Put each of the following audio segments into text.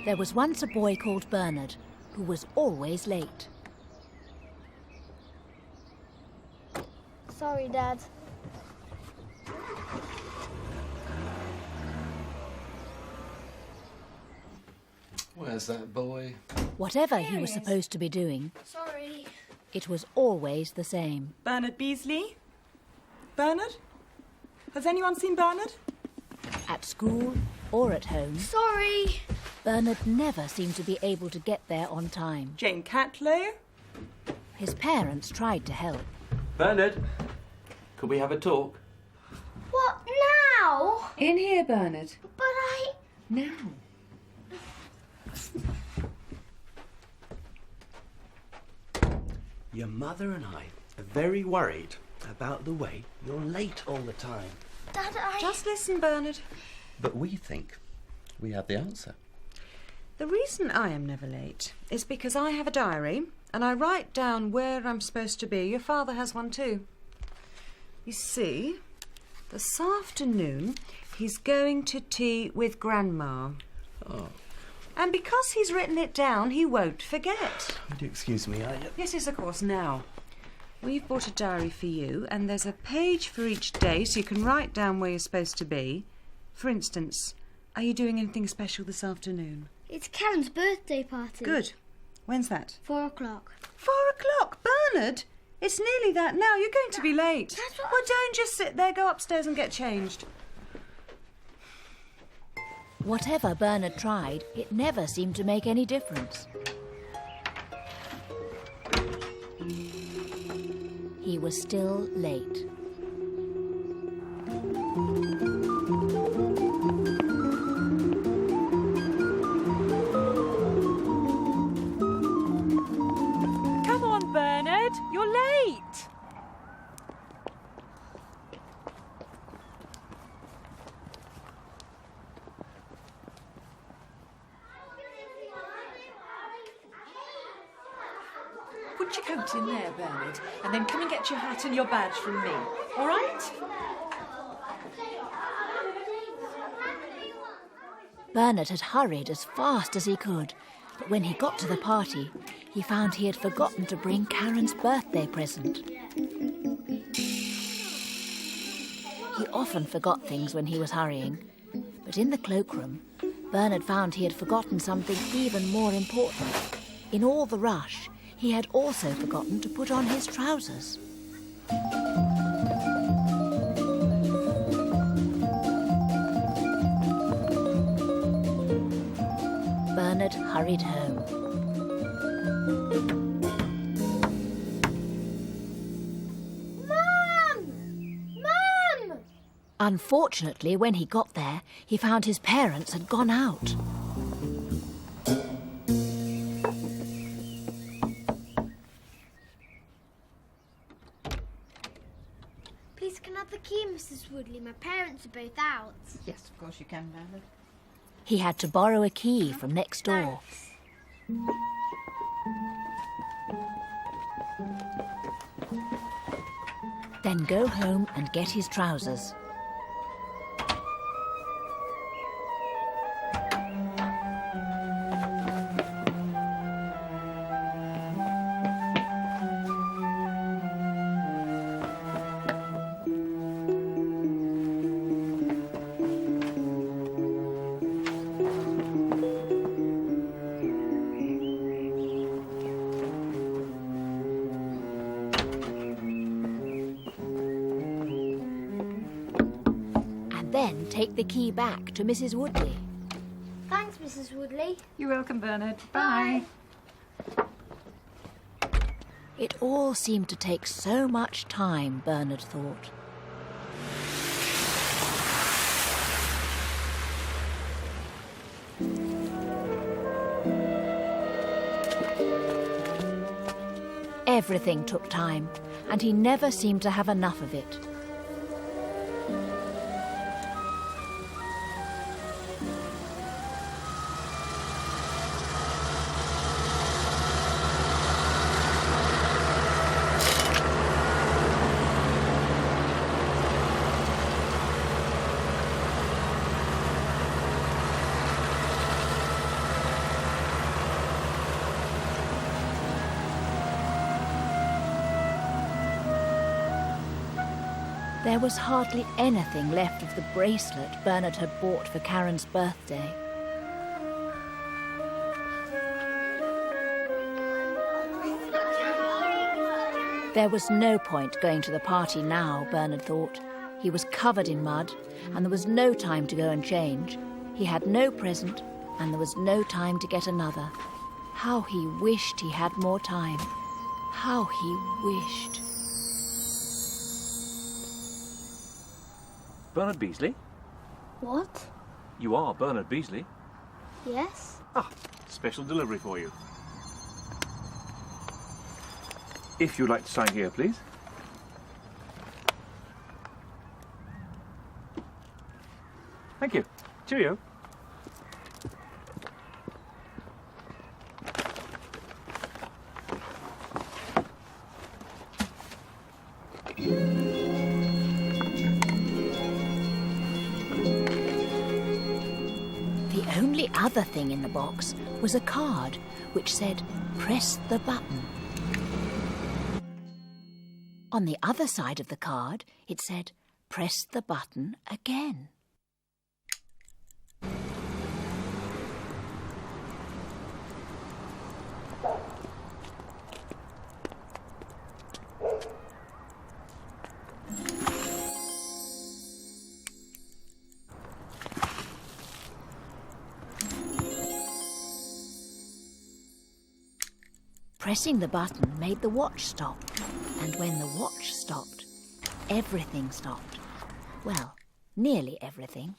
There was once a boy called Bernard who was always late. Sorry, Dad. Where's that boy? Whatever he was supposed to be doing, Sorry. it was always the same. Bernard Beasley? Bernard? Has anyone seen Bernard? At school or at home, Sorry. Bernard never seemed to be able to get there on time. Jane Catlow? His parents tried to help. Bernard, could we have a talk? What now? In here, Bernard. But I... Now. Your mother and I are very worried about the way you're late all the time. Dad, Just listen, Bernard. But we think we have the answer. The reason I am never late is because I have a diary and I write down where I'm supposed to be. Your father has one too. You see, this afternoon he's going to tea with Grandma. Oh. And because he's written it down, he won't forget. Would you excuse me? Yes, of course. Now, we've bought a diary for you, and there's a page for each day so you can write down where you're supposed to be. For instance, are you doing anything special this afternoon? It's Karen's birthday party. Good. When's that? 4 o'clock. 4 o'clock. Bernard, it's nearly that now. You're going to be late. That's what Well, don't just sit there. Go upstairs and get changed. Whatever Bernard tried, it never seemed to make any difference. He was still late. Come on, Bernard, you're late. Put your coat in there, Bernard, and then come and get your hat and your badge from me. All right? Bernard had hurried as fast as he could, but when he got to the party, he found he had forgotten to bring Karen's birthday present. He often forgot things when he was hurrying, but in the cloakroom, Bernard found he had forgotten something even more important. In all the rush, he had also forgotten to put on his trousers. Bernard hurried home. Mum! Unfortunately, when he got there, he found his parents had gone out. Please, can I have the key, Mrs. Woodley? My parents are both out. Yes, of course you can, Bernard. He had to borrow a key from next door. Then go home and get his trousers. Then take the key back to Mrs. Woodley. Thanks, Mrs. Woodley. You're welcome, Bernard. Bye. It all seemed to take so much time, Bernard thought. Everything took time, and he never seemed to have enough of it. There was hardly anything left of the bracelet Bernard had bought for Karen's birthday. There was no point going to the party now, Bernard thought. He was covered in mud, and there was no time to go and change. He had no present, and there was no time to get another. How he wished he had more time. How he wished. Bernard Beasley? What? You are Bernard Beasley. Yes? Ah, special delivery for you. If you'd like to sign here, please. Thank you. Cheerio. The only other thing in the box was a card which said, "Press the button." On the other side of the card, it said, "Press the button again." Pressing the button made the watch stop, and when the watch stopped, everything stopped. Well, nearly everything.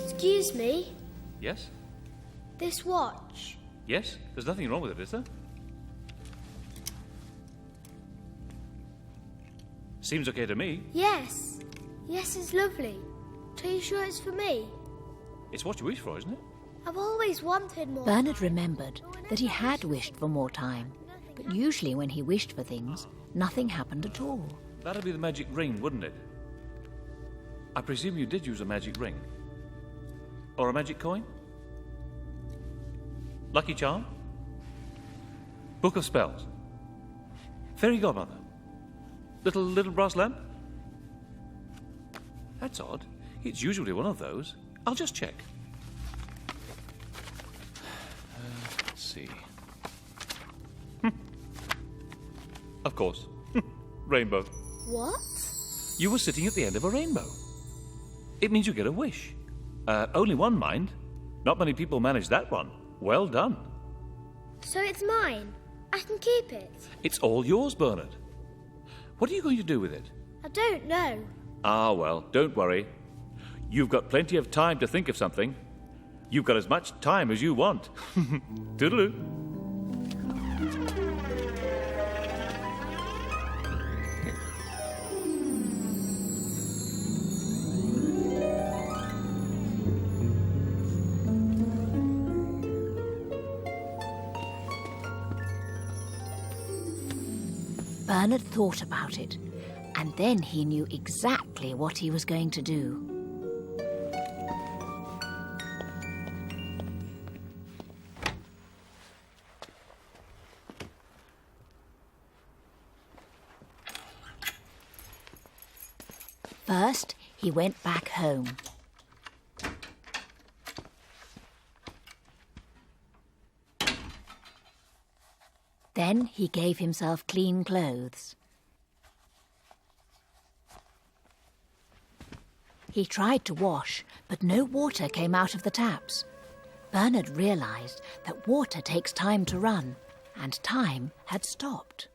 Excuse me, Yes? this watch. Yes? There's nothing wrong with it, is there? Seems okay to me. Yes. Yes, it's lovely. Are you sure it's for me? It's what you wish for, isn't it? I've always wanted more. Bernard remembered that he had wished for more time, but usually when he wished for things, nothing happened at all. That'd be the magic ring, wouldn't it? I presume you did use a magic ring. Or a magic coin? Lucky charm? Book of spells? Fairy godmother? Little brass lamp? That's odd. It's usually one of those. I'll just check. Let's see. Of course. Rainbow. What? You were sitting at the end of a rainbow. It means you get a wish. Only one, mind. Not many people manage that one. Well done. So it's mine. I can keep it. It's all yours, Bernard. What are you going to do with it? I don't know. Ah, well, don't worry. You've got plenty of time to think of something. You've got as much time as you want. Toodaloo. Bernard thought about it, and then he knew exactly what he was going to do. First, he went back home. Then he gave himself clean clothes. He tried to wash, but no water came out of the taps. Bernard realized that water takes time to run, and time had stopped.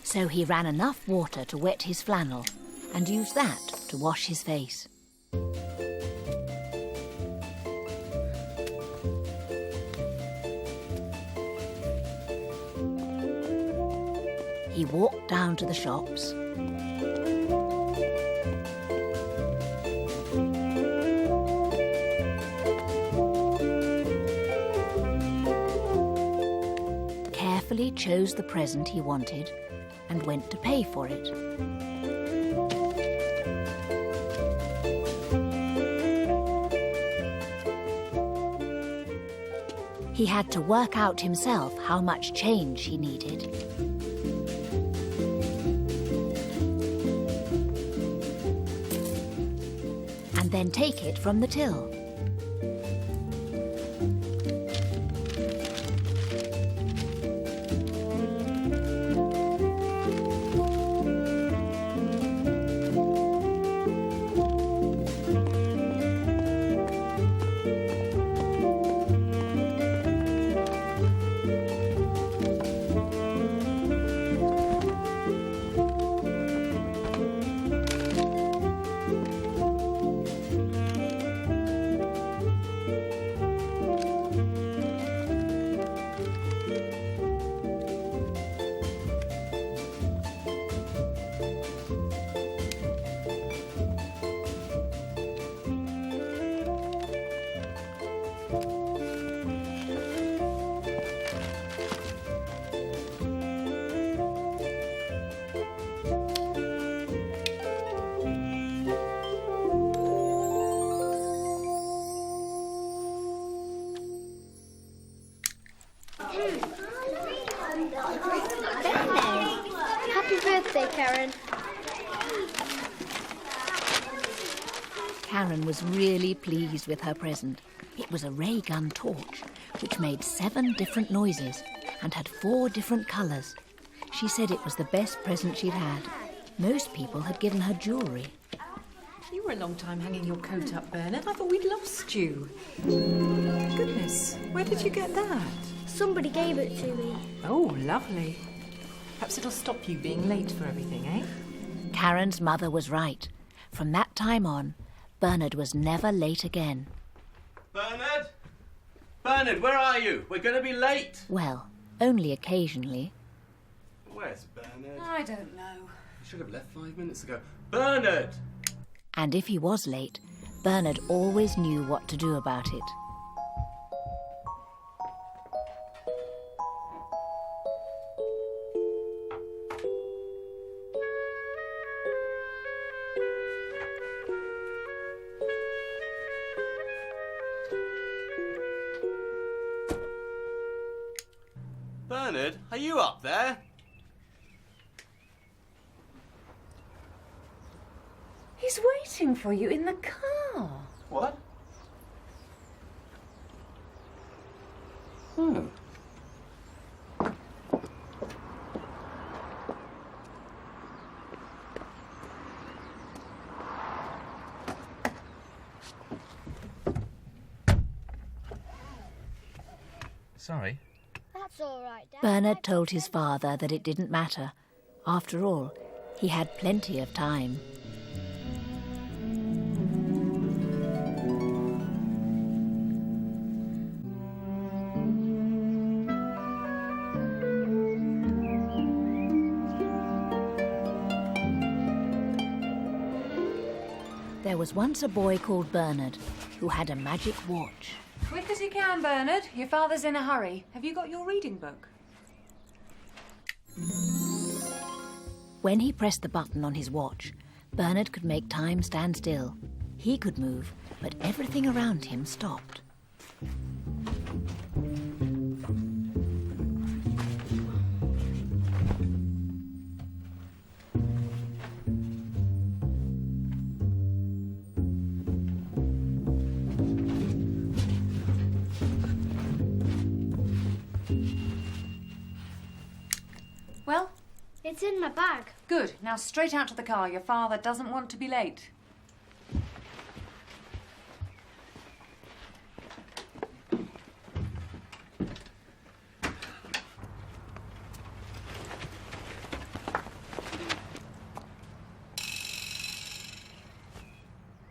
So he ran enough water to wet his flannel and used that to wash his face. He walked down to the shops. carefully chose the present he wanted and went to pay for it. He had to work out himself how much change he needed. And then take it from the till. Happy birthday, Karen. Karen was really pleased with her present. It was a ray gun torch, which made 7 different noises and had 4 different colours. She said it was the best present she'd had. Most people had given her jewellery. You were a long time hanging your coat up, Bernard. I thought we'd lost you. Goodness, where did you get that? Somebody gave it to me. Oh, lovely. Perhaps it'll stop you being late for everything, eh? Karen's mother was right. From that time on, Bernard was never late again. Bernard? Bernard, where are you? We're going to be late. Well, only occasionally. Where's Bernard? I don't know. I should have left 5 minutes ago. Bernard! And if he was late, Bernard always knew what to do about it. Bernard, are you up there? He's waiting for you in the car. What? Oh. Sorry. That's all right, Dad. Bernard told his father that it didn't matter. After all, he had plenty of time. There was once a boy called Bernard who had a magic watch. Quick as you can, Bernard. Your father's in a hurry. Have you got your reading book? When he pressed the button on his watch, Bernard could make time stand still. He could move, but everything around him stopped. Well, It's in my bag. good. Now straight out to the car. Your father doesn't want to be late.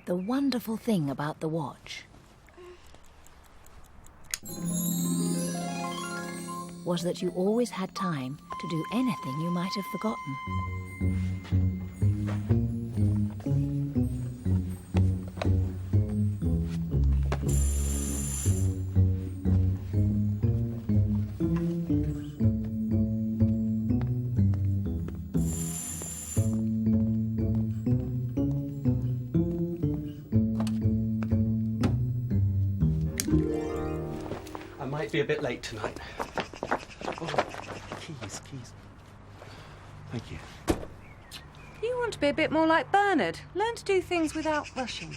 The wonderful thing about the watch was that you always had time to do anything you might have forgotten. I might be a bit late tonight. Oh, keys. Thank you. You want to be a bit more like Bernard. Learn to do things without rushing.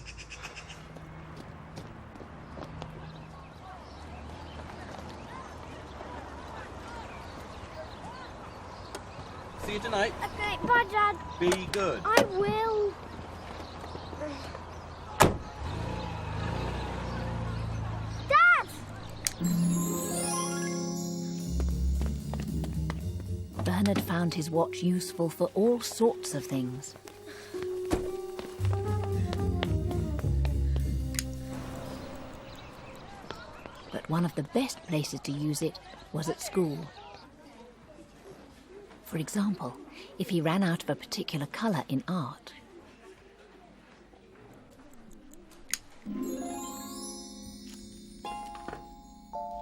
See you tonight. Okay, bye, Dad. Be good. I will. Dad! Bernard found his watch useful for all sorts of things. But one of the best places to use it was at school. For example, if he ran out of a particular colour in art.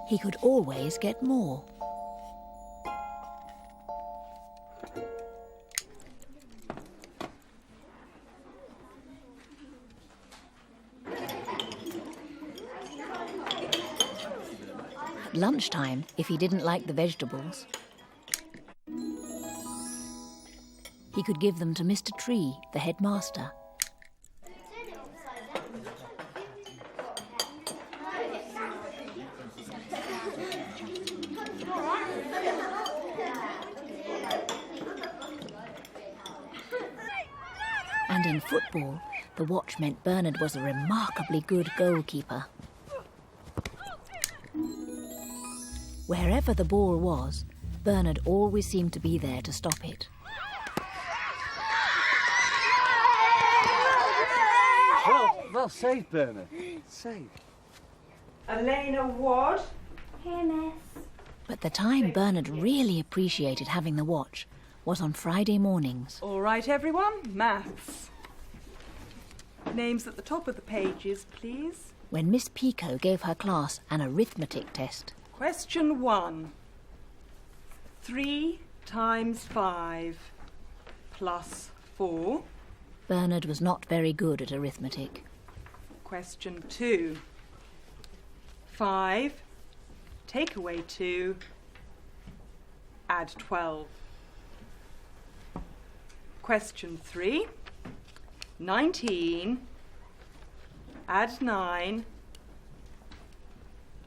He could always get more. At lunchtime, if he didn't like the vegetables, he could give them to Mr. Tree, the headmaster. And in football, the watch meant Bernard was a remarkably good goalkeeper. Wherever the ball was, Bernard always seemed to be there to stop it. Well saved, Bernard. Saved. Elena Ward. Here, miss. But the time Bernard really appreciated having the watch was on Friday mornings. All right, everyone, maths. Names at the top of the pages, please. When Miss Pico gave her class an arithmetic test. Question 1. 3 times 5 plus 4. Bernard was not very good at arithmetic. Question 2. 5, take away 2, add 12. Question 3. 19, add 9,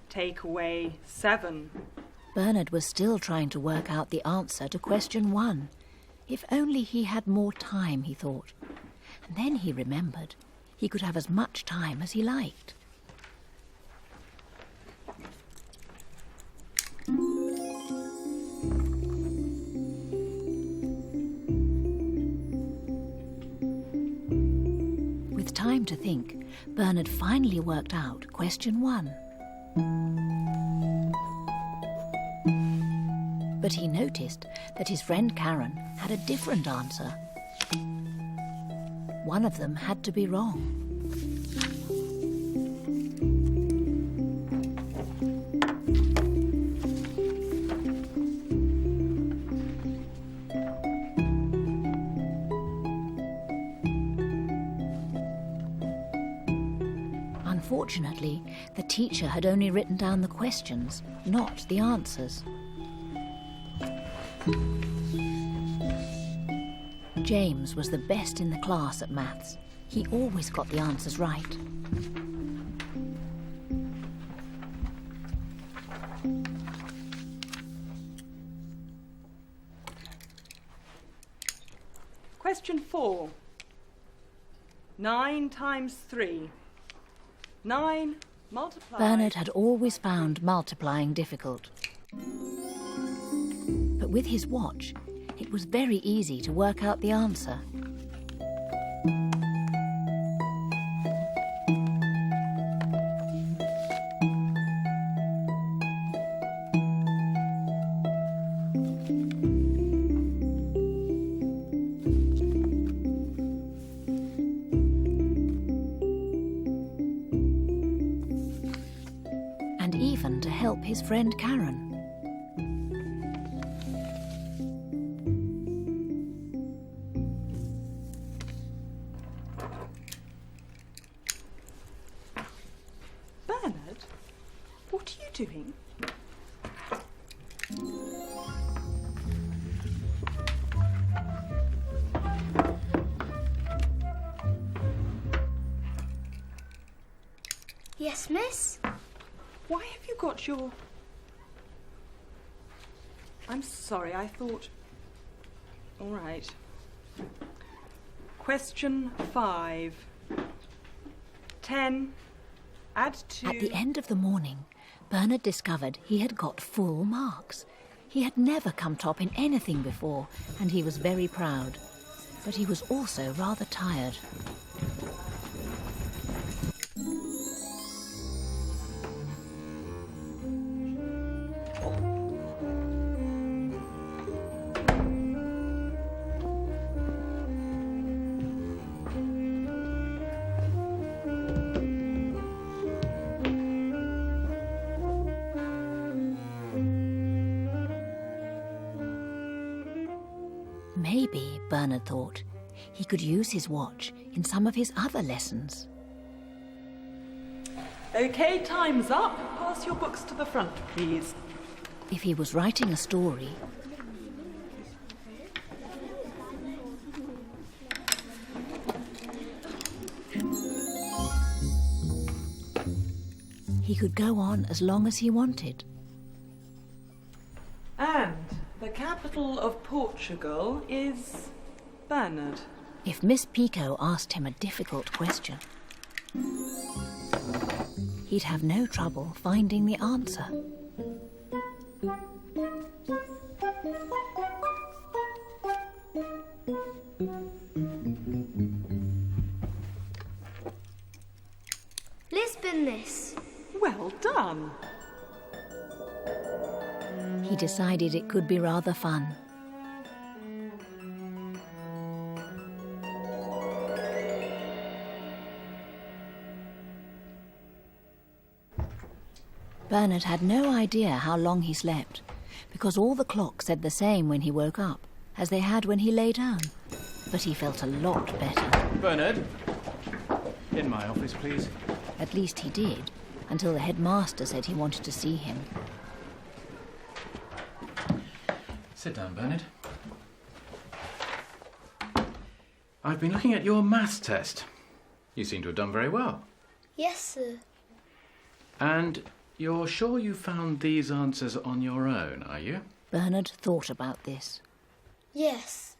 take away 7. Bernard was still trying to work out the answer to question 1. If only he had more time, he thought. And then he remembered he could have as much time as he liked. With time to think, Bernard finally worked out question 1. But he noticed that his friend Karen had a different answer. One of them had to be wrong. Unfortunately, the teacher had only written down the questions, not the answers. James was the best in the class at maths. He always got the answers right. Question 4. 9 times 3. 9 multiplied... Bernard had always found multiplying difficult. But with his watch, it was very easy to work out the answer. And even to help his friend Karen. Bernard, what are you doing? What's your... I'm sorry, I thought... All right. Question 5. 10. Add 2... At the end of the morning, Bernard discovered he had got full marks. He had never come top in anything before, and he was very proud. But he was also rather tired. Maybe, Bernard thought, he could use his watch in some of his other lessons. OK, time's up. Pass your books to the front, please. If he was writing a story, he could go on as long as he wanted. And the capital of Portugal is Bernard. If Miss Pico asked him a difficult question, he'd have no trouble finding the answer. Lisbon this. Well done. He decided it could be rather fun. Bernard had no idea how long he slept, because all the clocks said the same when he woke up, as they had when he lay down. But he felt a lot better. Bernard, in my office, please. At least he did, until the headmaster said he wanted to see him. Sit down, Bernard. I've been looking at your maths test. You seem to have done very well. Yes, sir. And you're sure you found these answers on your own, are you? Bernard thought about this. Yes.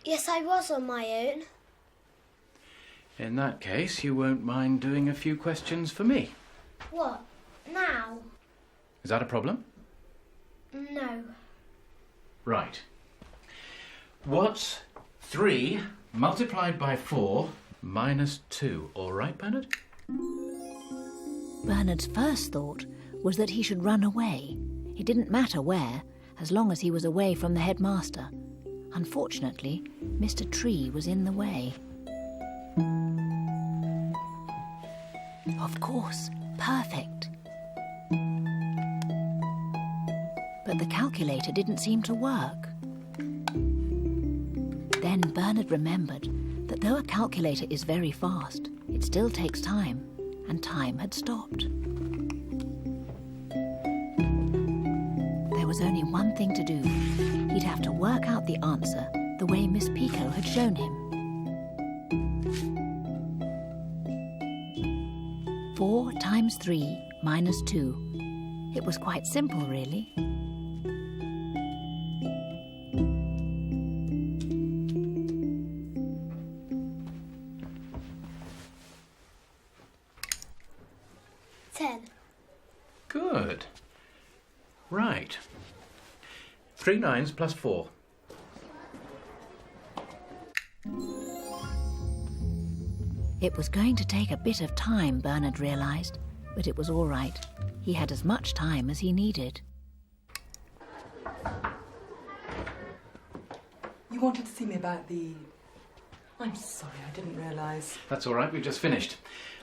Yes, I was on my own. In that case, you won't mind doing a few questions for me. What? Now? Is that a problem? No. Right. What's 3 multiplied by 4 minus 2? All right, Bernard? Bernard's first thought was that he should run away. It didn't matter where, as long as he was away from the headmaster. Unfortunately, Mr. Tree was in the way. Of course, perfect. But the calculator didn't seem to work. Then Bernard remembered that though a calculator is very fast, it still takes time, and time had stopped. There was only one thing to do. He'd have to work out the answer the way Miss Pico had shown him. 4 times 3 minus 2. It was quite simple, really. Good. Right. 3 9s plus 4. It was going to take a bit of time, Bernard realised, but it was all right. He had as much time as he needed. You wanted to see me about the... I'm sorry, I didn't realise. That's all right, we've just finished.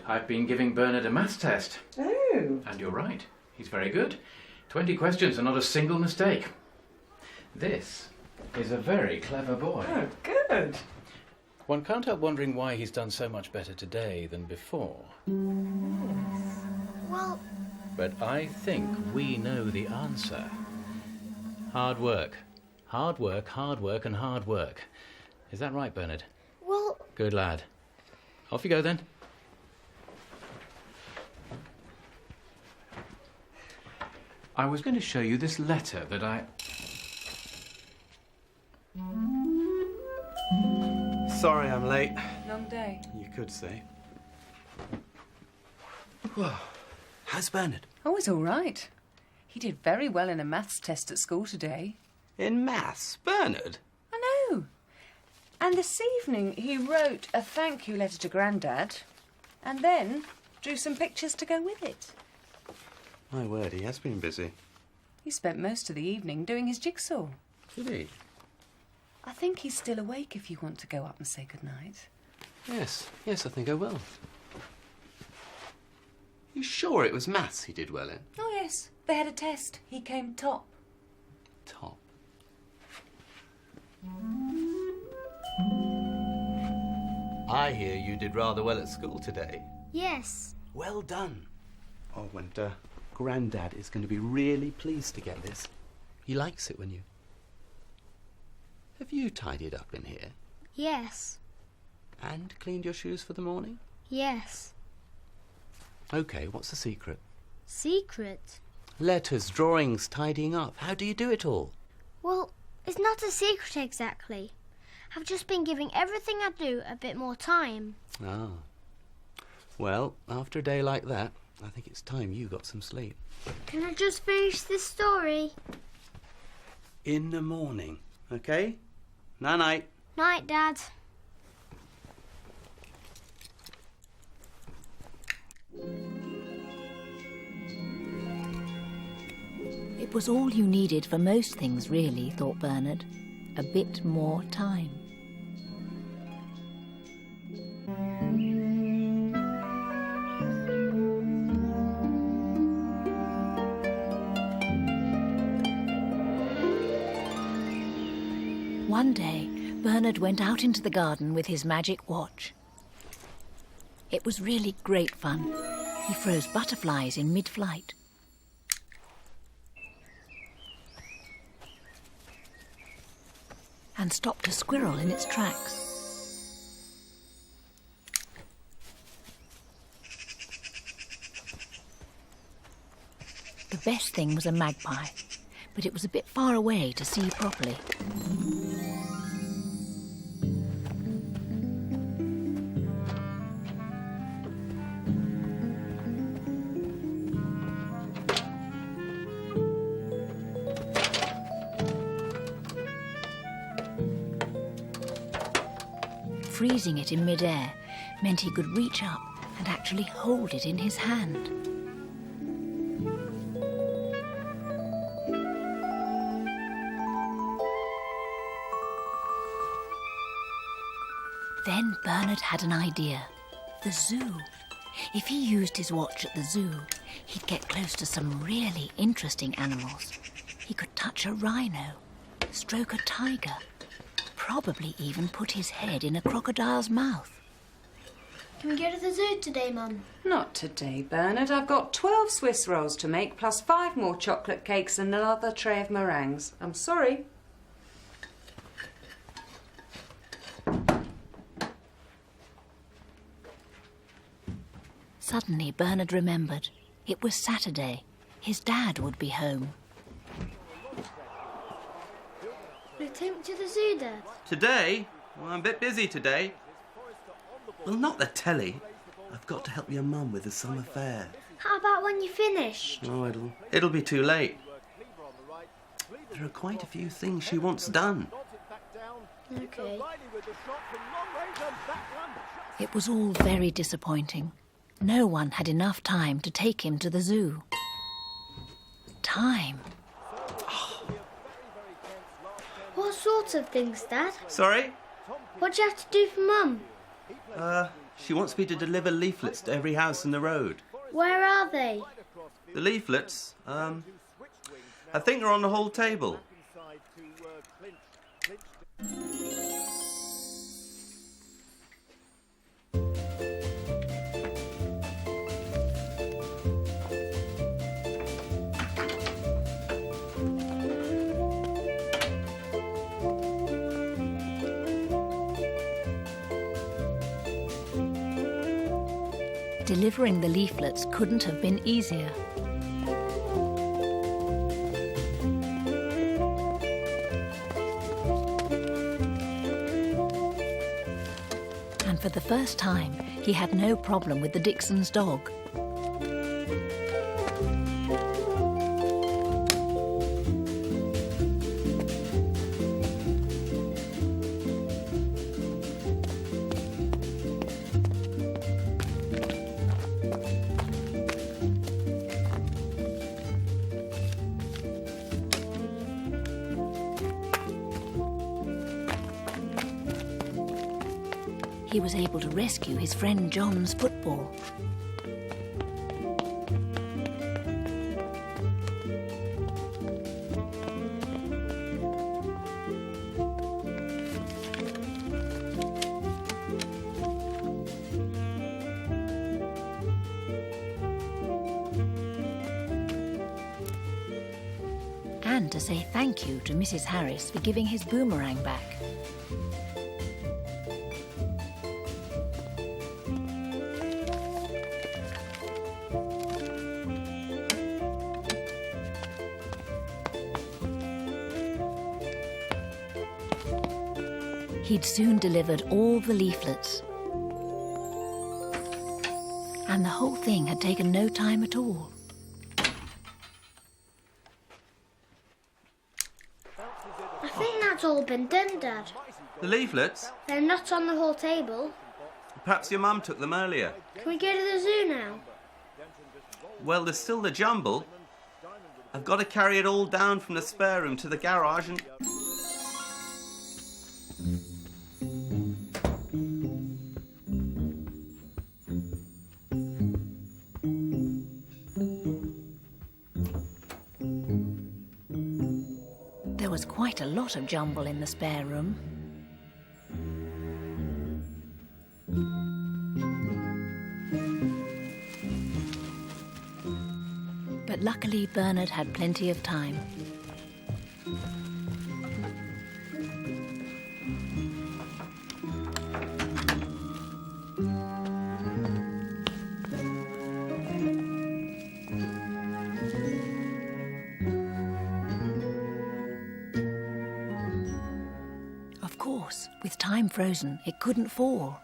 I've been giving Bernard a maths test. Oh. And you're right, he's very good. 20 questions and not a single mistake. This is a very clever boy. Oh, good. One can't help wondering why he's done so much better today than before. Well... But I think we know the answer. Hard work. Hard work, hard work and hard work. Is that right, Bernard? Well... Good lad. Off you go then. I was going to show you this letter that I... Sorry I'm late. Long day. You could say. How's Bernard? Oh, it's all right. He did very well in a maths test at school today. In maths? Bernard? I know. And this evening he wrote a thank you letter to Grandad and then drew some pictures to go with it. My word, he has been busy. He spent most of the evening doing his jigsaw. Did he? I think he's still awake if you want to go up and say goodnight. Yes, I think I will. You sure it was maths he did well in? Oh, yes. They had a test. He came top. Top. I hear you did rather well at school today. Yes. Well done. Oh, and Grandad is going to be really pleased to get this. He likes it when you... Have you tidied up in here? Yes. And cleaned your shoes for the morning? Yes. OK, what's the secret? Secret? Letters, drawings, tidying up. How do you do it all? Well, it's not a secret exactly. I've just been giving everything I do a bit more time. Ah. Well, after a day like that, I think it's time you got some sleep. Can I just finish this story? In the morning, OK? Night-night. Night, Dad. It was all you needed for most things, really, thought Bernard. A bit more time. One day, Bernard went out into the garden with his magic watch. It was really great fun. He froze butterflies in mid-flight. And stopped a squirrel in its tracks. The best thing was a magpie, but it was a bit far away to see properly. Freezing it in midair meant he could reach up and actually hold it in his hand. Then Bernard had an idea. The zoo. If he used his watch at the zoo, he'd get close to some really interesting animals. He could touch a rhino, stroke a tiger, probably even put his head in a crocodile's mouth. Can we go to the zoo today, Mum? Not today, Bernard. I've got 12 Swiss rolls to make, plus 5 more chocolate cakes and another tray of meringues. I'm sorry. Suddenly, Bernard remembered. It was Saturday. His dad would be home. Will you take me to the zoo, Dad? Today? Well, I'm a bit busy today. Well, not the telly. I've got to help your mum with the summer fair. How about when you're finished? Oh, it'll be too late. There are quite a few things she wants done. OK. It was all very disappointing. No one had enough time to take him to the zoo. Time. What sort of things, Dad? Sorry? What do you have to do for Mum? She wants me to deliver leaflets to every house in the road. Where are they? The leaflets? I think they're on the whole table. Delivering the leaflets couldn't have been easier. for the first time, he had no problem with the Dixons' dog. He was able to rescue his friend John's football. And to say thank you to Mrs. Harris for giving his boomerang back. He'd soon delivered all the leaflets. And the whole thing had taken no time at all. I think that's all been done, Dad. The leaflets? They're not on the hall table. Perhaps your mum took them earlier. Can we go to the zoo now? Well, there's still the jumble. I've got to carry it all down from the spare room to the garage and... There was quite a lot of jumble in the spare room. But luckily Bernard had plenty of time. Of course, with time frozen, it couldn't fall.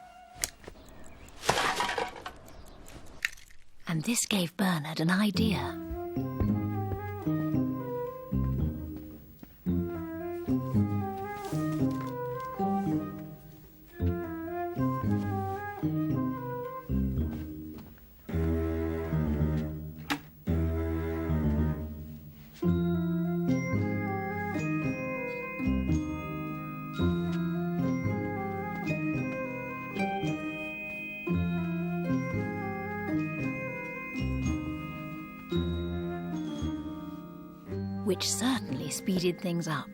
And this gave Bernard an idea. Which certainly speeded things up.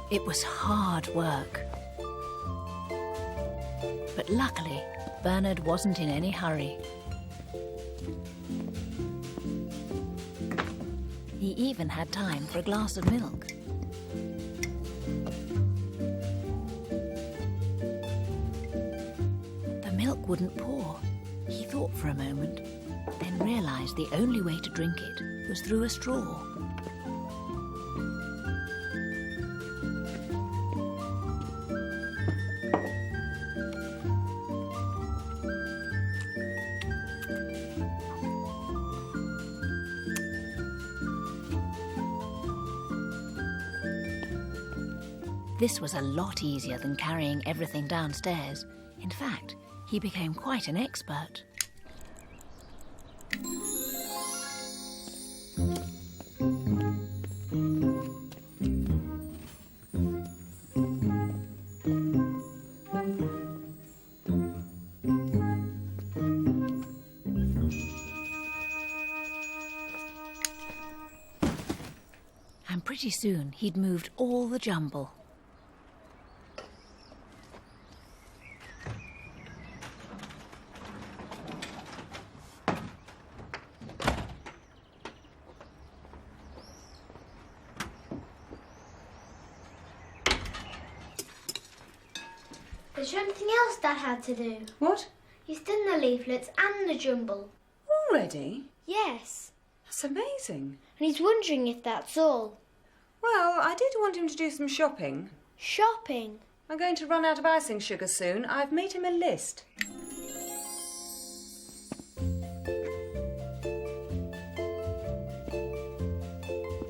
It was hard work. But luckily, Bernard wasn't in any hurry. He even had time for a glass of milk. The milk wouldn't pour. He thought for a moment, then realized the only way to drink it was through a straw. This was a lot easier than carrying everything downstairs. In fact, he became quite an expert. And pretty soon he'd moved all the jumble. Is there anything else Dad had to do? What? He's done the leaflets and the jumble. Already? Yes. That's amazing. And he's wondering if that's all. Well, I did want him to do some shopping. Shopping? I'm going to run out of icing sugar soon. I've made him a list.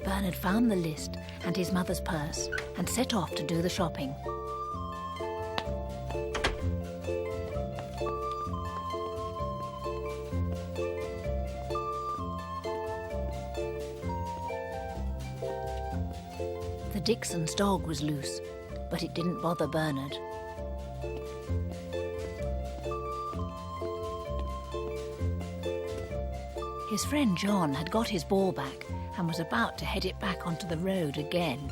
Bernard found the list and his mother's purse and set off to do the shopping. The Dixon's dog was loose, but it didn't bother Bernard. His friend John had got his ball back and was about to head it back onto the road again.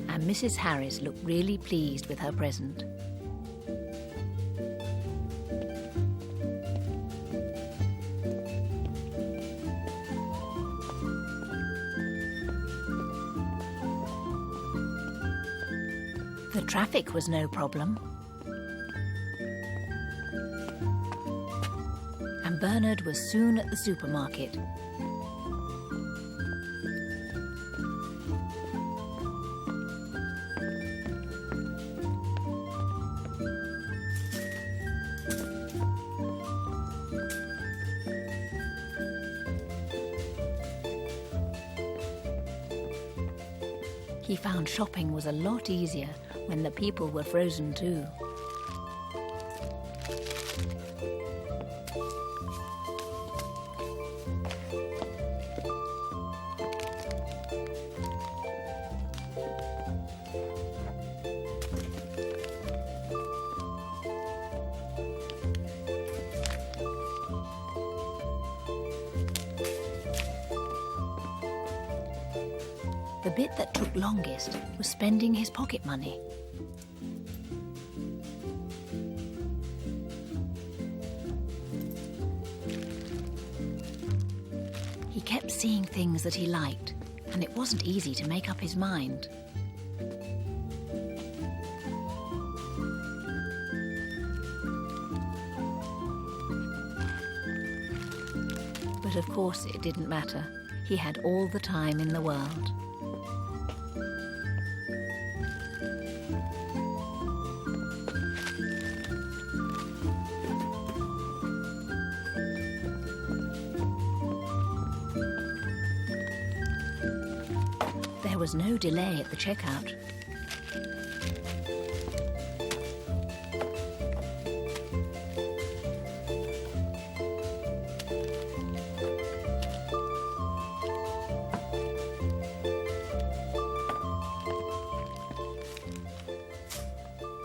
And Mrs. Harris looked really pleased with her present. The traffic was no problem. And Bernard was soon at the supermarket. He found shopping was a lot easier when the people were frozen too. The bit that took longest was spending his pocket money. He kept seeing things that he liked, and it wasn't easy to make up his mind. But of course it didn't matter. He had all the time in the world. There was no delay at the checkout.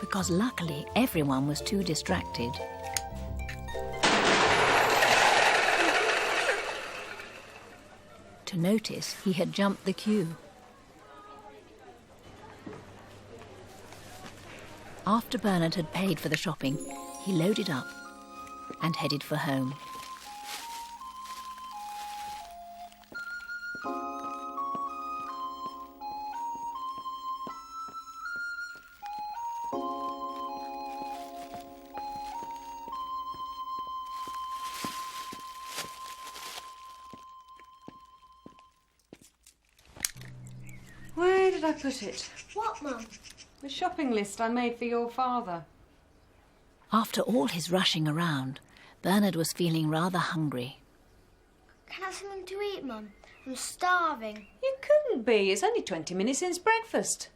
Because luckily everyone was too distracted. To notice he had jumped the queue. After Bernard had paid for the shopping, he loaded up and headed for home. Where did I put it? What, Mum? The shopping list I made for your father. After all his rushing around, Bernard was feeling rather hungry. Can I have something to eat, Mum? I'm starving. You couldn't be. It's only 20 minutes since breakfast.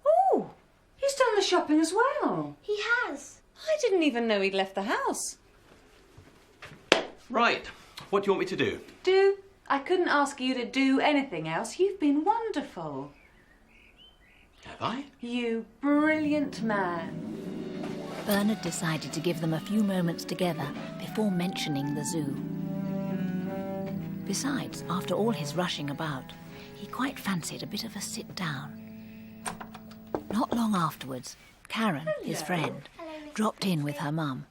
Oh, he's done the shopping as well. He has. I didn't even know he'd left the house. Right. What do you want me to do? Do? I couldn't ask you to do anything else. You've been wonderful. Have I? You brilliant man. Bernard decided to give them a few moments together before mentioning the zoo. Besides, after all his rushing about, he quite fancied a bit of a sit down. Not long afterwards, Karen, his friend, dropped in with her mum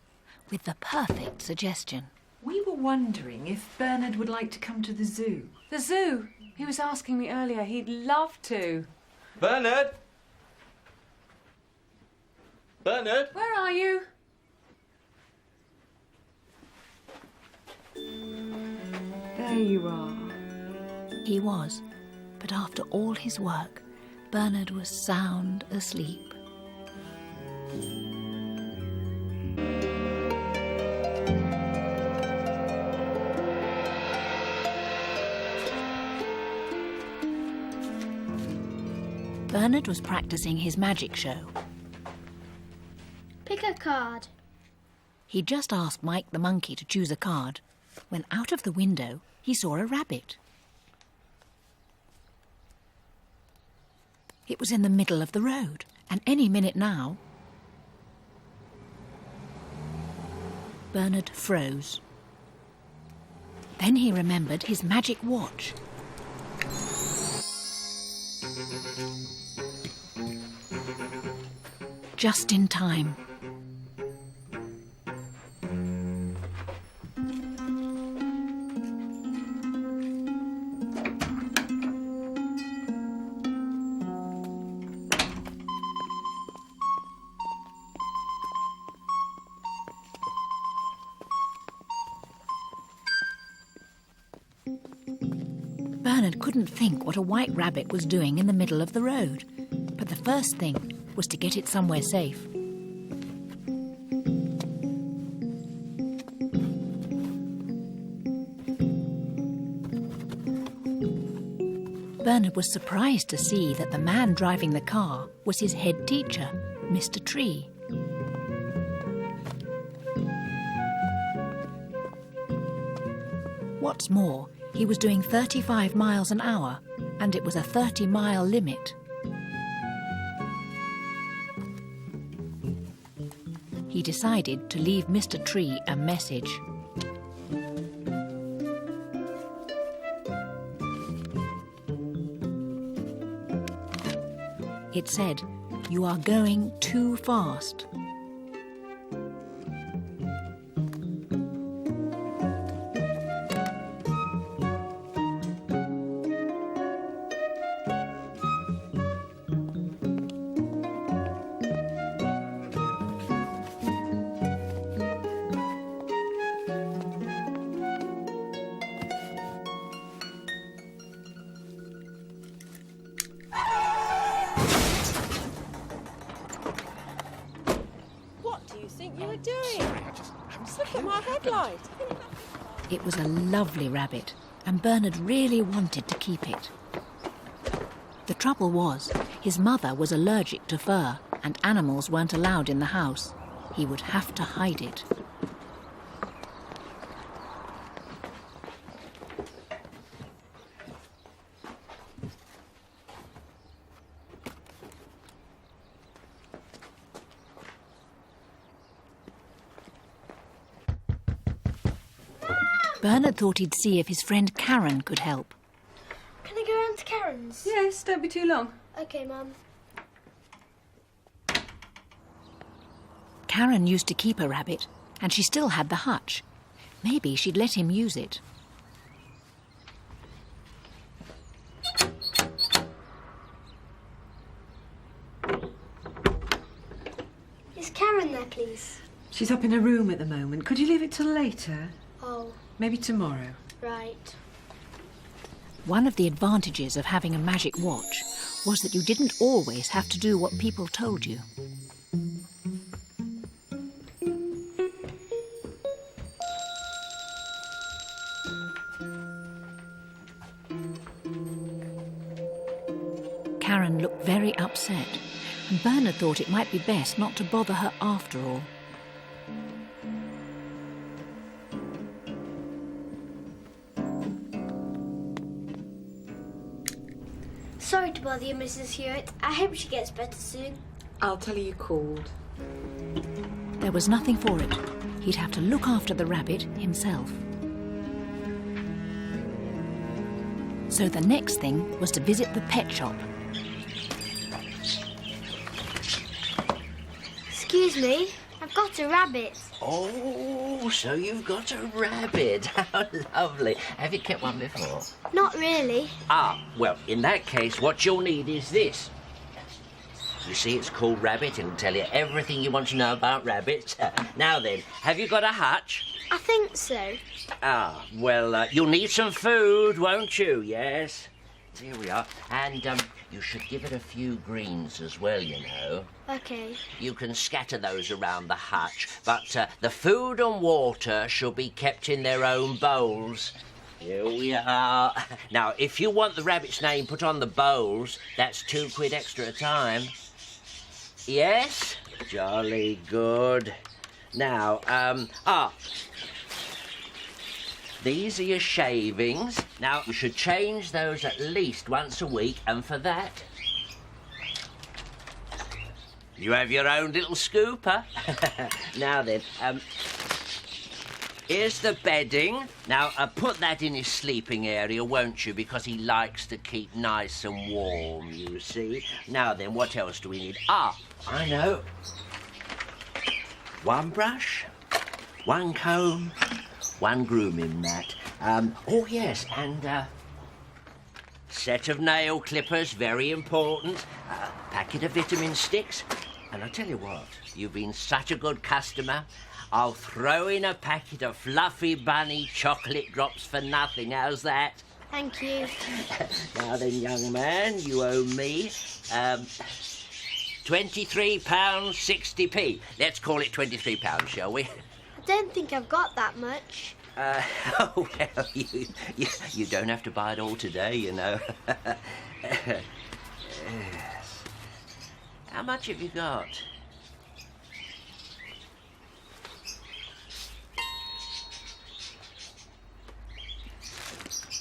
with the perfect suggestion. We were wondering if Bernard would like to come to the zoo. The zoo? He was asking me earlier. He'd love to. Bernard! Bernard! Where are you? There you are. He was, but after all his work, Bernard was sound asleep. Bernard was practicing his magic show. Pick a card. He just asked Mike the monkey to choose a card, when out of the window he saw a rabbit. It was in the middle of the road, and any minute now... Bernard froze. Then he remembered his magic watch. Just in time. Bernard couldn't think what a white rabbit was doing in the middle of the road, but the first thing was to get it somewhere safe. Bernard was surprised to see that the man driving the car was his head teacher, Mr. Tree. What's more, he was doing 35 miles an hour, and it was a 30-mile limit. He decided to leave Mr. Tree a message. It said, "You are going too fast." It was a lovely rabbit, and Bernard really wanted to keep it. The trouble was, his mother was allergic to fur, and animals weren't allowed in the house. He would have to hide it. Bernard thought he'd see if his friend Karen could help. Can I go round to Karen's? Yes, don't be too long. OK, Mum. Karen used to keep a rabbit, and she still had the hutch. Maybe she'd let him use it. Is Karen there, please? She's up in her room at the moment. Could you leave it till later? Oh. Maybe tomorrow. Right. One of the advantages of having a magic watch was that you didn't always have to do what people told you. Karen looked very upset, and Bernard thought it might be best not to bother her after all. Sorry to bother you, Mrs. Hewitt. I hope she gets better soon. I'll tell her you called. There was nothing for it. He'd have to look after the rabbit himself. So the next thing was to visit the pet shop. Excuse me, I've got a rabbit. Oh, so you've got a rabbit. How lovely. Have you kept one before? Not really. Ah, well, in that case, what you'll need is this. You see, it's called Rabbit and will tell you everything you want to know about rabbits. Now then, have you got a hutch? I think so. Ah, well, you'll need some food, won't you? Yes. Here we are. And you should give it a few greens as well, you know. OK. You can scatter those around the hutch, but the food and water shall be kept in their own bowls. Here we are. Now, if you want the rabbit's name put on the bowls, that's £2 extra a time. Yes? Jolly good. Now, these are your shavings. Now, you should change those at least once a week, and for that, you have your own little scooper. Now then, here's the bedding. Now, put that in his sleeping area, won't you? Because he likes to keep nice and warm, you see. Now then, what else do we need? Ah, I know. One brush, one comb, one grooming mat. Oh, yes, and set of nail clippers, very important. Packet of vitamin sticks. And I'll tell you what, you've been such a good customer. I'll throw in a packet of fluffy bunny chocolate drops for nothing. How's that? Thank you. Now then, young man, you owe me £23.60p. Let's call it £23, shall we? I don't think I've got that much. Oh, well, you don't have to buy it all today, you know. Yes. How much have you got?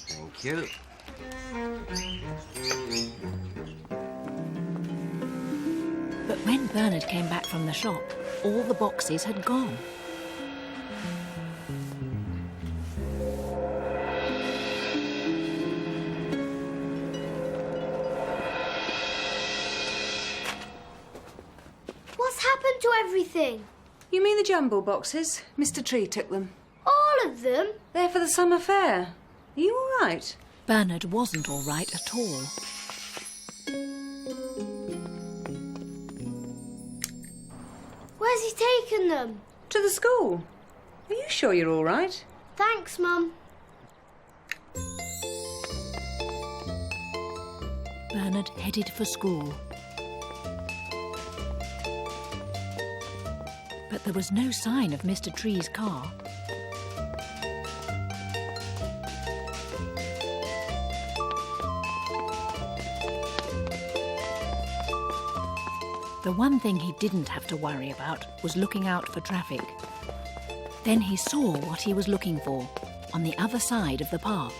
Thank you. But when Bernard came back from the shop, all the boxes had gone. What's happened to everything? You mean the jumble boxes? Mr. Tree took them. All of them? They're for the summer fair. Are you all right? Bernard wasn't all right at all. Where's he taken them? To the school. Are you sure you're all right? Thanks, Mum. Bernard headed for school. But there was no sign of Mr. Tree's car. The one thing he didn't have to worry about was looking out for traffic. Then he saw what he was looking for on the other side of the park.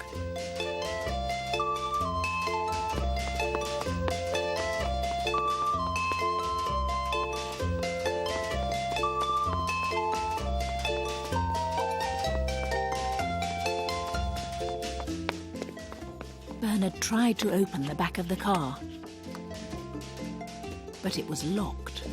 Bernard tried to open the back of the car, but it was locked.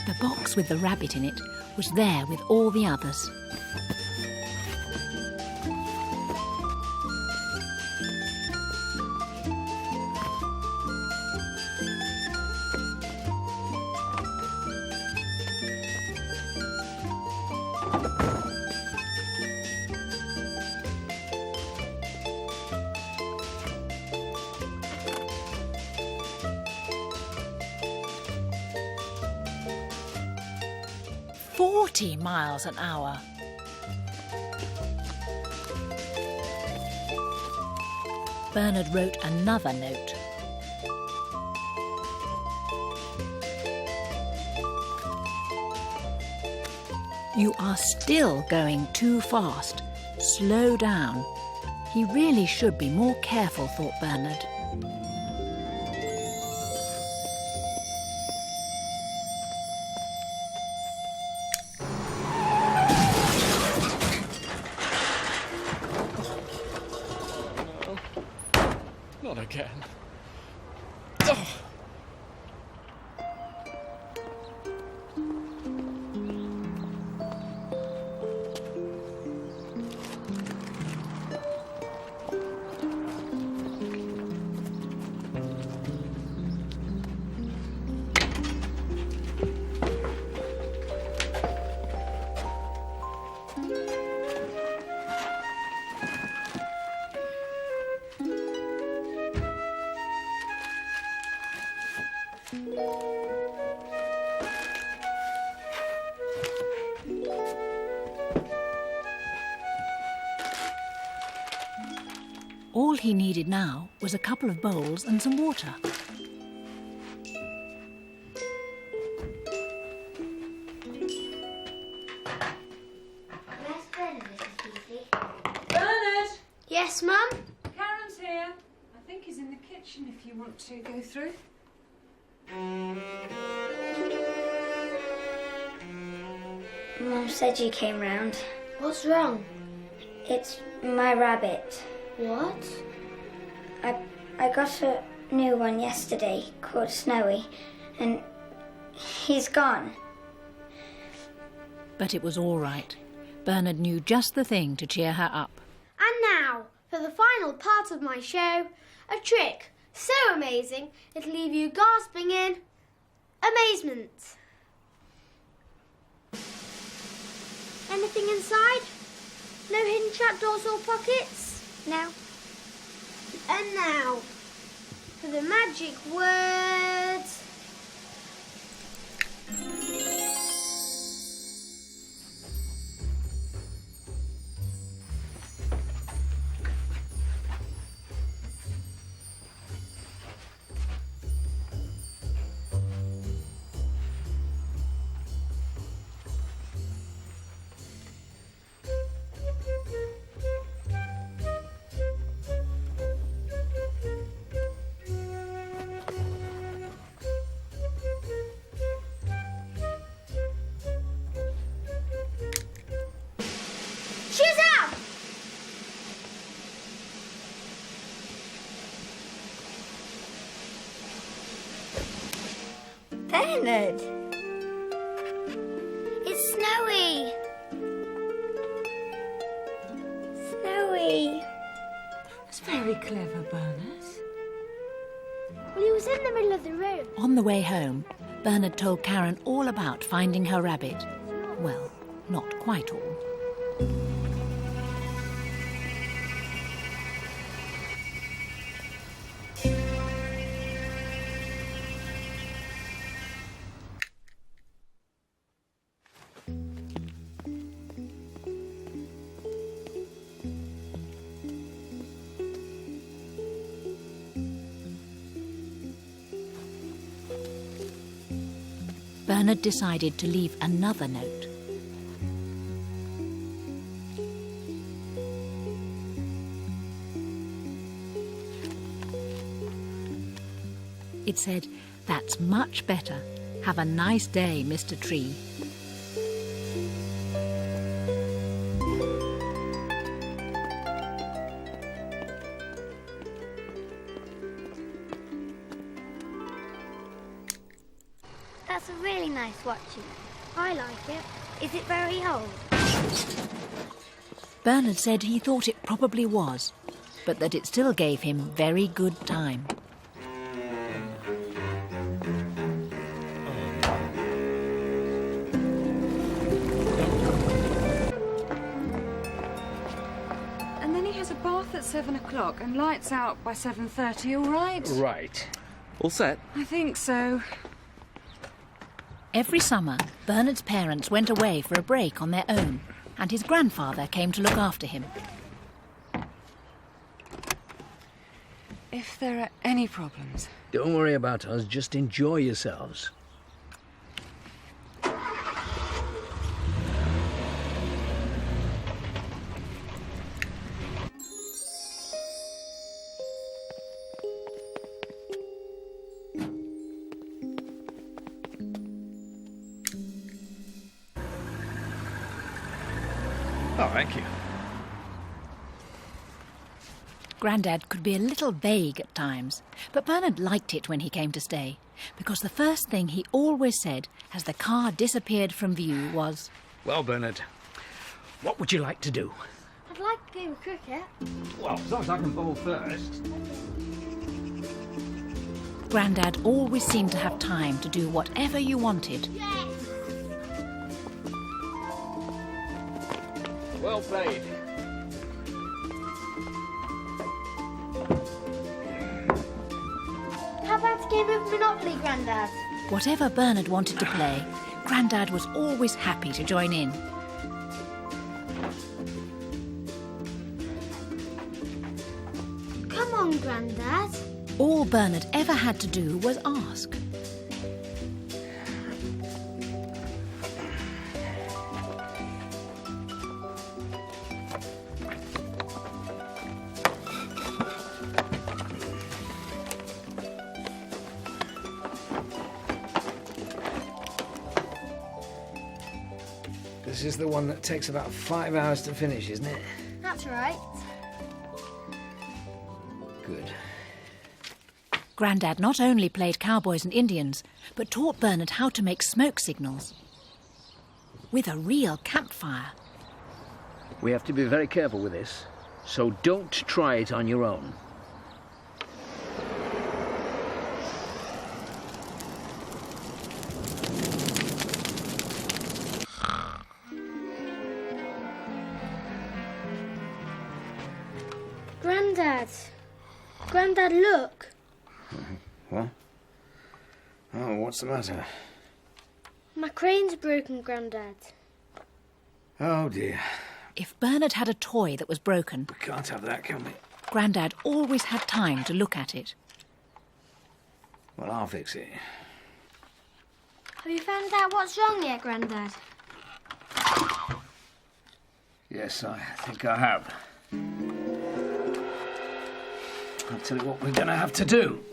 The box with the rabbit in it was there with all the others. Miles an hour. Bernard wrote another note. You are still going too fast. Slow down. He really should be more careful, thought Bernard. again. All he needed now was a couple of bowls and some water. Where's Bernard, Mrs. Beasley? Bernard! Yes, Mum? Karen's here. I think he's in the kitchen if you want to go through. Mum said you came round. What's wrong? It's my rabbit. What? I got a new one yesterday called Snowy, and he's gone. But it was all right. Bernard knew just the thing to cheer her up. And now, for the final part of my show, a trick so amazing it'll leave you gasping in amazement. Anything inside? No hidden trapdoors or pockets? No. And now, for the magic word... Shoes out! Bernard! It's Snowy! Snowy! That's very clever, Bernard. Well, he was in the middle of the room. On the way home, Bernard told Karen all about finding her rabbit. Well, not quite all. Bernard decided to leave another note. It said, "That's much better. Have a nice day, Mr. Tree." That's a really nice watch, you know. I like it. Is it very old? Bernard said he thought it probably was, but that it still gave him very good time. And then he has a bath at 7 o'clock and lights out by 7:30, all right? Right. All set? I think so. Every summer, Bernard's parents went away for a break on their own, and his grandfather came to look after him. If there are any problems. Don't worry about us, just enjoy yourselves. Oh, thank you. Grandad could be a little vague at times, but Bernard liked it when he came to stay, because the first thing he always said as the car disappeared from view was, Well, Bernard, what would you like to do? I'd like a game of cricket. Well, as long as I can bowl first. Grandad always seemed to have time to do whatever you wanted. Well played. How about a game of Monopoly, Grandad? Whatever Bernard wanted to play, Grandad was always happy to join in. Come on, Grandad. All Bernard ever had to do was ask. This is the one that takes about 5 hours to finish, isn't it? That's right. Good. Grandad not only played cowboys and Indians, but taught Bernard how to make smoke signals. With a real campfire. We have to be very careful with this, so don't try it on your own. Grandad. Grandad, look. What? Oh, what's the matter? My crane's broken, Grandad. Oh, dear. If Bernard had a toy that was broken, We can't have that, can we? Grandad always had time to look at it. Well, I'll fix it. Have you found out what's wrong yet, Grandad? Yes, I think I have. I'll tell you what we're going to have to do.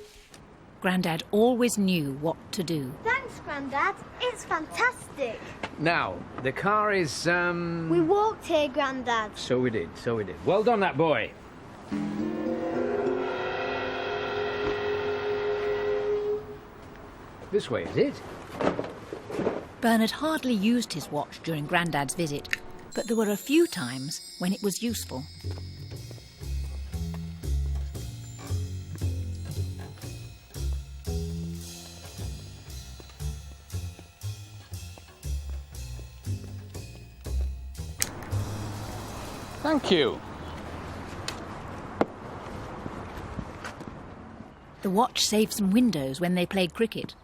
Grandad always knew what to do. Thanks, Grandad. It's fantastic. Now, the car is, We walked here, Grandad. So we did. Well done, that boy. This way, is it? Bernard hardly used his watch during Grandad's visit, but there were a few times when it was useful. Thank you. The watch saved some windows when they played cricket.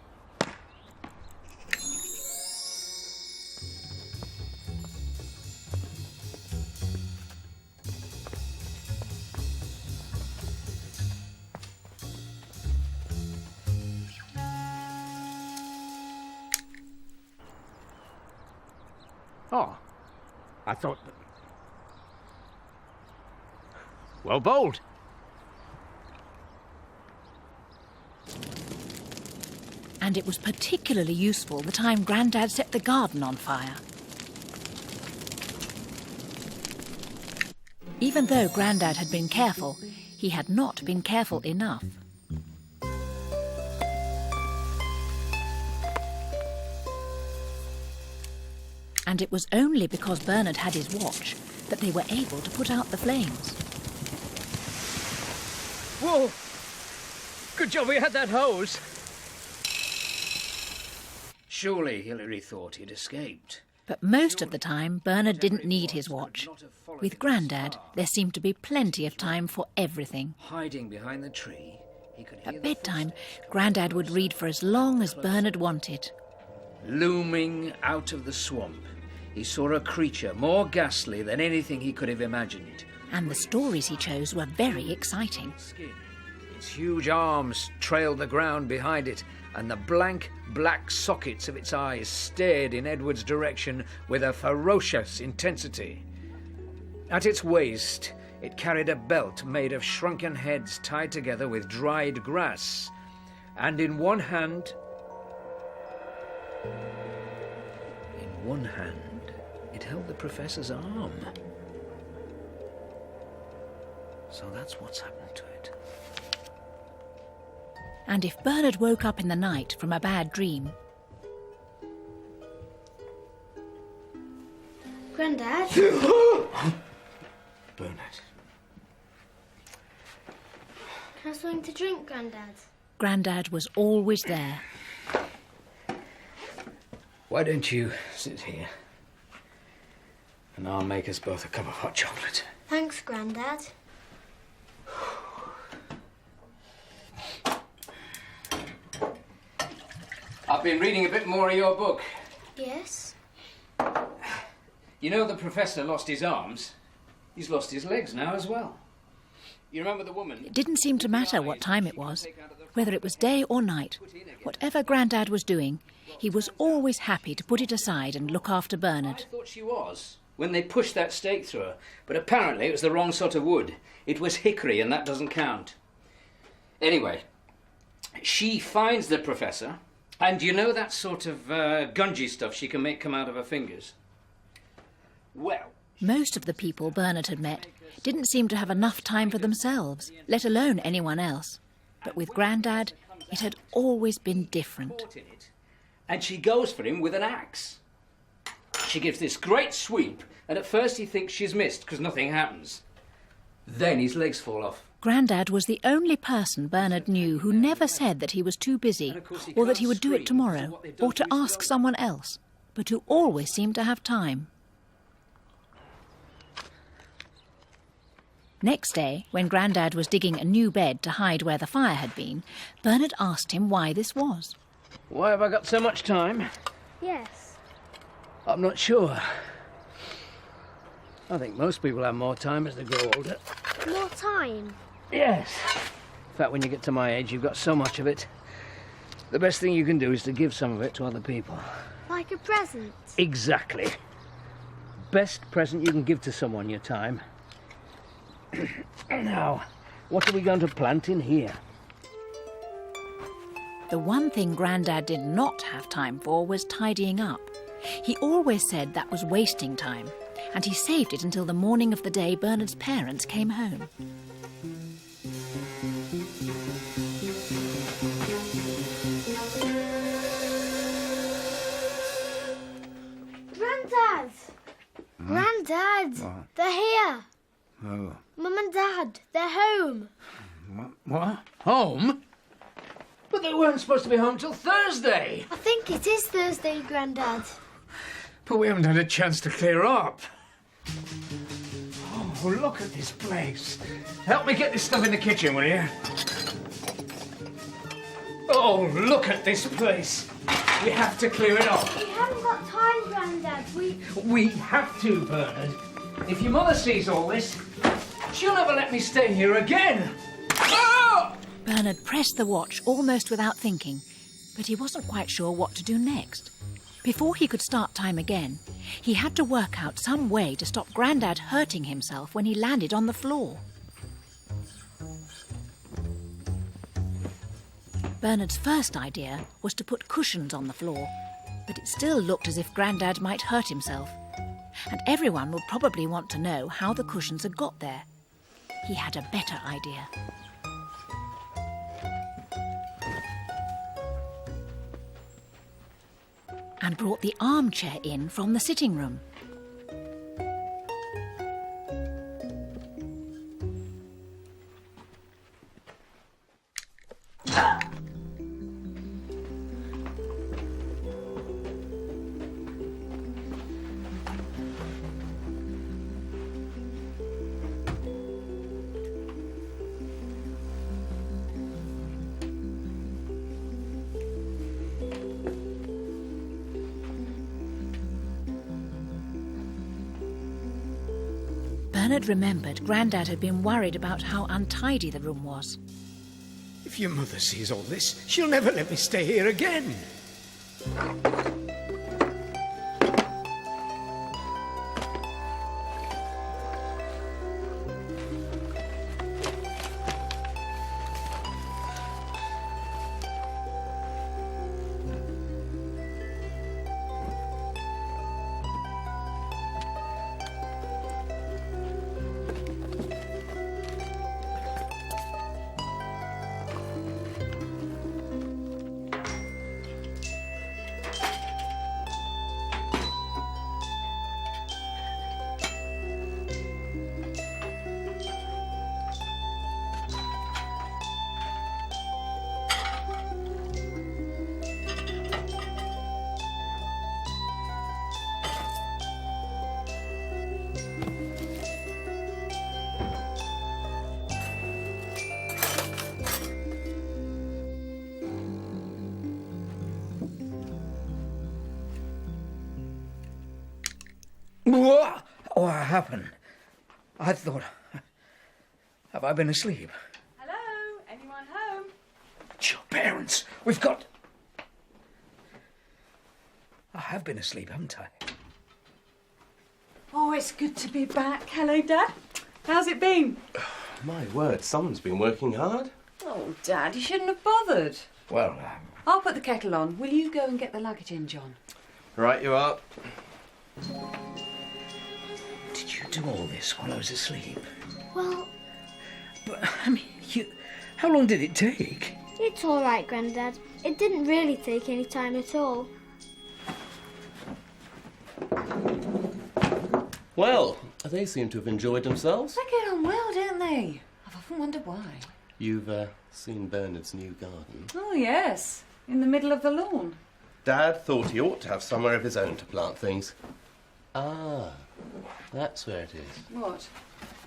Oh, I thought... Well bowled. And it was particularly useful the time Grandad set the garden on fire. Even though Grandad had been careful, he had not been careful enough. And it was only because Bernard had his watch that they were able to put out the flames. Whoa! Good job we had that hose. Surely Hilary thought he'd escaped. But most of the time, Bernard didn't need his watch. With Grandad, there seemed to be plenty of time for everything. Hiding behind the tree, he could hear At bedtime, Grandad would read for as long as Bernard wanted. Looming out of the swamp, he saw a creature more ghastly than anything he could have imagined. And the stories he chose were very exciting. Its huge arms trailed the ground behind it, and the blank black sockets of its eyes stared in Edward's direction with a ferocious intensity. At its waist, it carried a belt made of shrunken heads tied together with dried grass, and in one hand, it held the professor's arm. So that's what's happened to it. And if Bernard woke up in the night from a bad dream, Grandad? Bernard. Can I have something to drink, Grandad? Grandad was always there. Why don't you sit here? And I'll make us both a cup of hot chocolate. Thanks, Grandad. I've been reading a bit more of your book. Yes? You know the professor lost his arms? He's lost his legs now as well. You remember the woman? It didn't seem to matter what time it was, whether it was day or night. Whatever Grandad was doing, he was always happy to put it aside and look after Bernard. I thought she was, when they pushed that stake through her. But apparently it was the wrong sort of wood. It was hickory, and that doesn't count. Anyway, she finds the professor, and you know that sort of gungy stuff she can make come out of her fingers? Well, Most of the people Bernard had met didn't seem to have enough time for themselves, let alone anyone else. But with Grandad, it had always been different. and she goes for him with an axe. She gives this great sweep, and at first he thinks she's missed because nothing happens. Then his legs fall off. Grandad was the only person Bernard knew who never said that he was too busy, or that he would do it tomorrow, or to ask someone else, but who always seemed to have time. Next day, when Grandad was digging a new bed to hide where the fire had been, Bernard asked him why this was. Why have I got so much time? Yes. I'm not sure. I think most people have more time as they grow older. More time? Yes. In fact, when you get to my age, you've got so much of it. The best thing you can do is to give some of it to other people. Like a present? Exactly. Best present you can give to someone, your time. Now, what are we going to plant in here? The one thing Grandad did not have time for was tidying up. He always said that was wasting time, and he saved it until the morning of the day Bernard's parents came home. Grandad! Grandad! What? They're here! Oh. Mum and Dad, they're home. What? Home? But they weren't supposed to be home till Thursday. I think it is Thursday, Grandad. But we haven't had a chance to clear up. Oh, look at this place. Help me get this stuff in the kitchen, will you? Oh, look at this place. We have to clear it off. We haven't got time, Grandad. We have to, Bernard. If your mother sees all this, she'll never let me stay here again. Oh! Bernard pressed the watch almost without thinking, but he wasn't quite sure what to do next. Before he could start time again, he had to work out some way to stop Grandad hurting himself when he landed on the floor. Bernard's first idea was to put cushions on the floor, but it still looked as if Grandad might hurt himself, and everyone would probably want to know how the cushions had got there. He had a better idea. And brought the armchair in from the sitting room. Bernard remembered Grandad had been worried about how untidy the room was. If your mother sees all this, she'll never let me stay here again. What happened? I thought... Have I been asleep? Hello? Anyone home? It's your parents. We've got... I have been asleep, haven't I? Oh, it's good to be back. Hello, Dad. How's it been? My word, someone's been working hard. Oh, Dad, you shouldn't have bothered. Well, I'll put the kettle on. Will you go and get the luggage in, John? Right you are. did you do all this while I was asleep? Well, But, I mean, how long did it take? it's all right, Grandad. It didn't really take any time at all. Well, they seem to have enjoyed themselves. They get on well, don't they? I've often wondered why. You've seen Bernard's new garden. Oh, yes. In the middle of the lawn. Dad thought he ought to have somewhere of his own to plant things. Ah, that's where it is. What?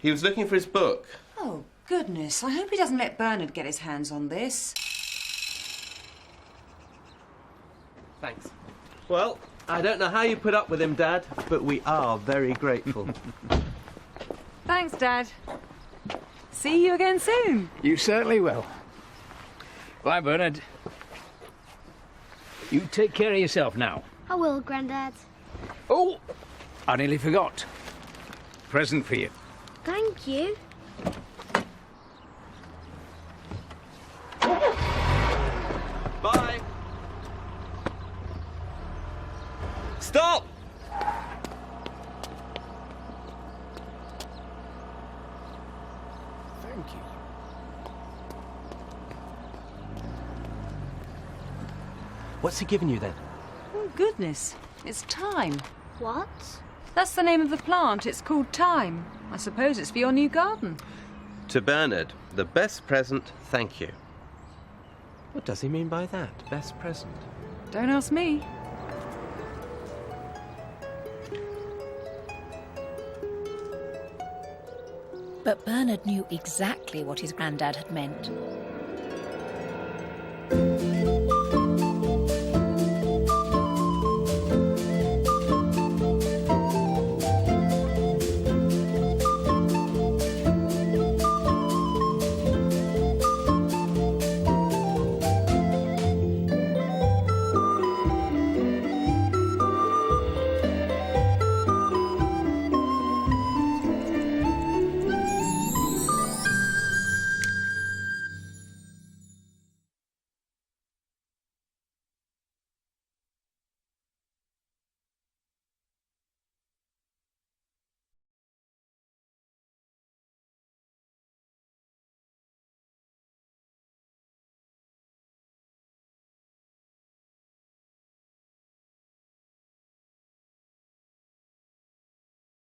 He was looking for his book. Oh, goodness. I hope he doesn't let Bernard get his hands on this. Thanks. Well, I don't know how you put up with him, Dad, but we are very grateful. Thanks, Dad. See you again soon. You certainly will. Bye, Bernard. You take care of yourself now. I will, Grandad. Oh, I nearly forgot. Present for you. Thank you. Bye. Stop! Thank you. What's he given you then? Oh, goodness. It's thyme. What? That's the name of the plant. It's called thyme. I suppose it's for your new garden. To Bernard, the best present, thank you. What does he mean by that? Best present? Don't ask me. But Bernard knew exactly what his granddad had meant.